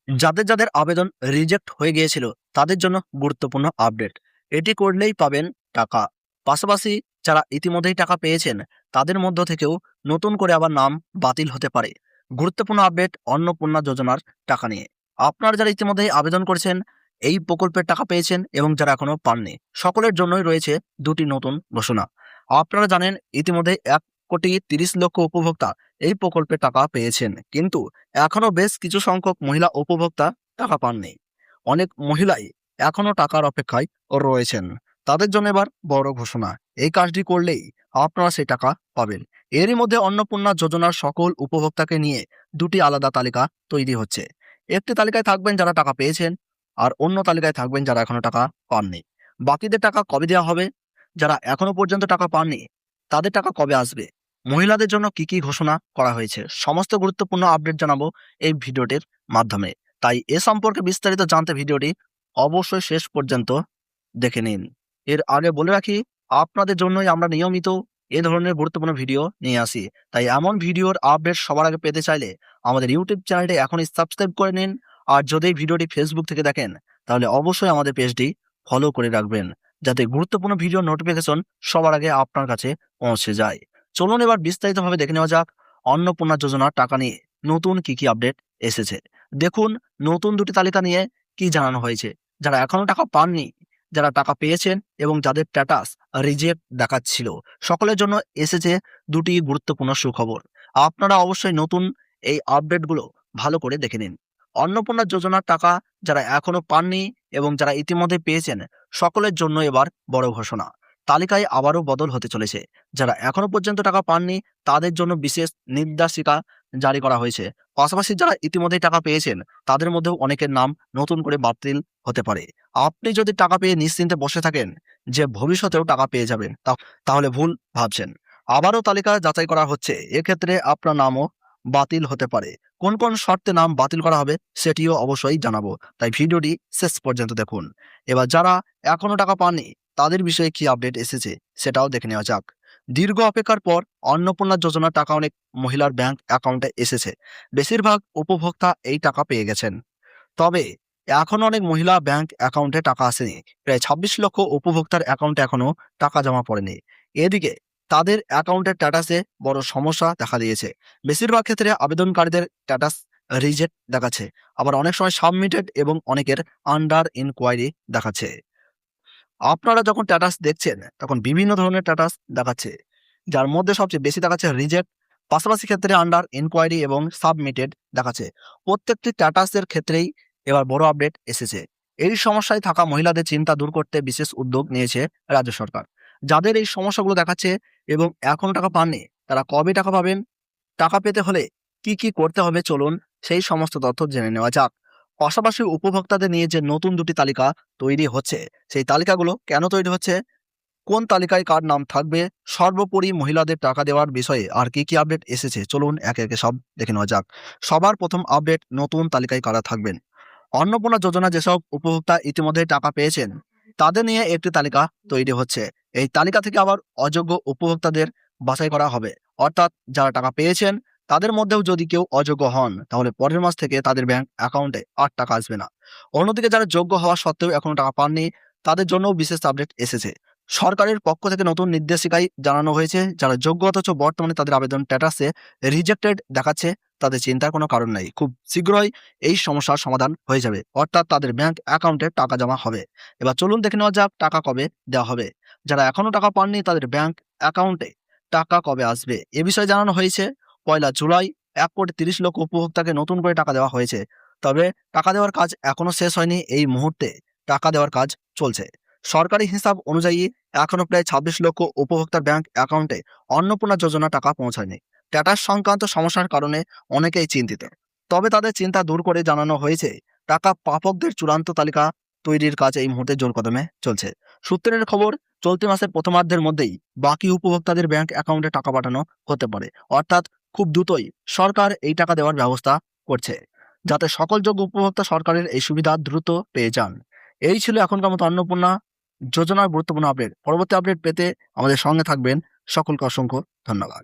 যাদের যাদের আবেদন রিজেক্ট হয়ে গিয়েছিল তাদের জন্য গুরুত্বপূর্ণ আপডেট। এটি করলেই পাবেন টাকা। পাশাপাশি যারা ইতিমধ্যেই টাকা পেয়েছেন তাদের মধ্য থেকেও নতুন করে আবার নাম বাতিল হতে পারে। গুরুত্বপূর্ণ আপডেট অন্নপূর্ণা যোজনার টাকা নিয়ে। আপনারা যারা ইতিমধ্যেই আবেদন করেছেন, এই প্রকল্পের টাকা পেয়েছেন এবং যারা এখনো পাননি, সকলের জন্যই রয়েছে দুটি নতুন ঘোষণা। আপনারা জানেন ইতিমধ্যে 1,30,00,000 উপভোক্তা এই প্রকল্পের টাকা পেয়েছেন, কিন্তু এখনো বেশ কিছু সংখ্যক মহিলা উপভোক্তা টাকা পাননি। অনেক মহিলাই এখনো টাকার অপেক্ষায় রয়েছেন। তাদের জন্য এবার বড় ঘোষণা। এই কাজটি করলেই আপনারা সেই টাকা পাবেন। এরই মধ্যে অন্নপূর্ণা যোজনার সকল উপভোক্তাকে নিয়ে দুটি আলাদা তালিকা তৈরি হচ্ছে। একটি তালিকায় থাকবেন যারা টাকা পেয়েছেন, আর অন্য তালিকায় থাকবেন যারা এখনো টাকা পাননি। বাকিদের টাকা কবে দেওয়া হবে, যারা এখনো পর্যন্ত টাকা পাননি তাদের টাকা কবে আসবে, মহিলাদের জন্য কি কি ঘোষণা করা হয়েছে, সমস্ত গুরুত্বপূর্ণ আপডেট জানাবো এই ভিডিওটির মাধ্যমে। তাই এ সম্পর্কে বিস্তারিত জানতে ভিডিওটি অবশ্যই শেষ পর্যন্ত দেখে নিন। এর আগে বলে রাখি, আপনাদের জন্যই আমরা নিয়মিত এ ধরনের গুরুত্বপূর্ণ ভিডিও নিয়ে আসি। তাই এমন ভিডিওর আপডেট সবার আগে পেতে চাইলে আমাদের ইউটিউব চ্যানেলটি এখনই সাবস্ক্রাইব করে নিন। আর যদি এই ভিডিওটি ফেসবুক থেকে দেখেন তাহলে অবশ্যই আমাদের পেজটি ফলো করে রাখবেন, যাতে গুরুত্বপূর্ণ ভিডিও নোটিফিকেশন সবার আগে আপনার কাছে পৌঁছে যায়। চলুন এবার বিস্তারিতভাবে দেখে নেওয়া যাক অন্নপূর্ণা যোজনার টাকা নিয়ে নতুন কি কি আপডেট এসেছে। দেখুন, নতুন দুটি তালিকা নিয়ে কি জানানো হয়েছে। যারা এখনো টাকা পাননি, যারা টাকা পেয়েছেন এবং যাদের স্ট্যাটাস রিজেক্ট দেখাচ্ছিল, সকলের জন্য এসেছে দুটি গুরুত্বপূর্ণ সুখবর। আপনারা অবশ্যই নতুন এই আপডেটগুলো ভালো করে দেখে নিন। অন্নপূর্ণা যোজনার টাকা যারা এখনো পাননি এবং যারা ইতিমধ্যে পেয়েছেন, সকলের জন্য এবার বড় ঘোষণা। তালিকায় আবারও বদল হতে চলেছে। যারা এখনো পর্যন্ত টাকা পাননি তাদের জন্য বিশেষ নির্দেশিকা জারি করা হয়েছে। পাশাপাশি যারা ইতিমধ্যেই টাকা পেয়েছেন তাদের মধ্যেও অনেকের নাম নতুন করে বাতিল হতে পারে। আপনি যদি টাকা পেয়ে নিশ্চিন্তে বসে থাকেন যে ভবিষ্যতেও টাকা পেয়ে যাবেন, তাহলে ভুল ভাবছেন। আবারও তালিকা যাচাই করা হচ্ছে। এক্ষেত্রে আপনার নামও বাতিল হতে পারে। কোন কোন শর্তে নাম বাতিল করা হবে সেটিও অবশ্যই জানাবো, তাই ভিডিওটি শেষ পর্যন্ত দেখুন। এবার যারা এখনো টাকা পাননি তাদের বিষয়ে কি আপডেট এসেছে সেটাও দেখে নেওয়া যাক। দীর্ঘ অপেক্ষার পর অন্নপূর্ণা যোজনার টাকা অনেক মহিলার ব্যাংক অ্যাকাউন্টে এসেছে। বেশিরভাগ উপভোক্তা এই টাকা পেয়ে গেছেন, তবে এখনো অনেক মহিলা ব্যাংক অ্যাকাউন্টে টাকা আসেনি। প্রায় 26 লক্ষ উপভোক্তার অ্যাকাউন্টে এখনো টাকা জমা পড়েনি। এদিকে তাদের অ্যাকাউন্টের স্ট্যাটাসে বড় সমস্যা দেখা দিয়েছে। বেশিরভাগ ক্ষেত্রে আবেদনকারীদের স্ট্যাটাস রিজেক্ট দেখাচ্ছে, আবার অনেক সময় সাবমিটেড এবং অনেকের আন্ডার ইনকোয়ারি দেখাচ্ছে। আপনারা যখন স্ট্যাটাস দেখছেন তখন বিভিন্ন ধরনের স্ট্যাটাস দেখাচ্ছে, যার মধ্যে সবচেয়ে বেশি দেখাচ্ছে রিজেক্ট, পাশাপাশি ক্ষেত্রে আন্ডার ইনকোয়ারি এবং সাবমিটেড দেখাচ্ছে। প্রত্যেকটি স্ট্যাটাসের ক্ষেত্রেই এবার বড় আপডেট এসেছে। এই সমস্যায় থাকা মহিলাদের চিন্তা দূর করতে বিশেষ উদ্যোগ নিয়েছে রাজ্য সরকার। যাদের এই সমস্যাগুলো দেখাচ্ছে এবং এখনো টাকা পাননি তারা কবে টাকা পাবেন, টাকা পেতে হলে কি কি করতে হবে, চলুন সেই সমস্ত তথ্য জেনে নেওয়া যাক। পাশাপাশি উপভোক্তাদের নিয়ে যে নতুন দুটি তালিকা তৈরি হচ্ছে, সেই তালিকাগুলো কেন তৈরি হচ্ছে, কোন তালিকায় কার নাম থাকবে, সর্বোপরি মহিলাদের টাকা দেওয়ার বিষয়ে আর কি কি আপডেট এসেছে, চলুন একে একে সব দেখে নেওয়া যাক। সবার প্রথম আপডেট, নতুন তালিকায় কারা থাকবেন। অন্নপূর্ণা যোজনা যেসব উপভোক্তা ইতিমধ্যে টাকা পেয়েছেন তাদের নিয়ে একটি তালিকা তৈরি হচ্ছে। এই তালিকা থেকে আবার অযোগ্য উপভোক্তাদের বাছাই করা হবে। অর্থাৎ যারা টাকা পেয়েছেন তাদের মধ্যেও যদি কেউ অযোগ্য হন তাহলে পরের মাস থেকে তাদের ব্যাংক অ্যাকাউন্টে আর টাকা আসবে না। অন্যদিকে যারা যোগ্য হওয়া সত্ত্বেও এখনো টাকা পাননি তাদের জন্যও বিশেষ আপডেট এসেছে। সরকারের পক্ষ থেকে নতুন নির্দেশিকায় জানানো হয়েছে, যারা যোগ্য অথচ বর্তমানে তাদের আবেদন স্ট্যাটাসে রিজেক্টেড দেখাচ্ছে তাদের চিন্তার কোনো কারণ নাই। খুব শীঘ্রই এই সমস্যার সমাধান হয়ে যাবে, অর্থাৎ তাদের ব্যাংক অ্যাকাউন্টে টাকা জমা হবে। এবার চলুন দেখে নেওয়া যাক টাকা কবে দেওয়া হবে। যারা এখনো টাকা পাননি তাদের ব্যাংক অ্যাকাউন্টে টাকা কবে আসবে এ বিষয়ে জানানো হয়েছে। 1 জুলাই 1,30,00,000 উপভোক্তাকে নতুন করে টাকা দেওয়া হয়েছে। তবে টাকা দেওয়ার কাজ এখনো শেষ হয়নি। এই মুহূর্তে টাকা দেওয়ার কাজ চলছে। সরকারি হিসাব অনুযায়ী এখনো প্রায় 26 লক্ষ উপভোক্তার ব্যাংক অ্যাকাউন্টে অন্নপূর্ণা যোজনা টাকা পৌঁছায়নি। স্ট্যাটাস সংক্রান্ত সমস্যার কারণে অনেকেই চিন্তিত, তবে তাদের চিন্তা দূর করে জানানো হয়েছে টাকা প্রাপকদের চূড়ান্ত তালিকা তৈরির কাজ এই মুহূর্তে জোর কদমে চলছে। সূত্রের খবর, চলতি মাসের প্রথমার্ধের মধ্যেই বাকি উপভোক্তাদের ব্যাংক অ্যাকাউন্টে টাকা পাঠানো হতে পারে। অর্থাৎ খুব দ্রুতই সরকার এই টাকা দেওয়ার ব্যবস্থা করছে, যাতে সকল যোগ্য উপভোক্তা সরকারের এই সুবিধা দ্রুত পেয়ে যান। এই ছিল এখনকার মতো অন্নপূর্ণা যোজনার গুরুত্বপূর্ণ আপডেট। পরবর্তী আপডেট পেতে আমাদের সঙ্গে থাকবেন। সকলকে অসংখ্য ধন্যবাদ।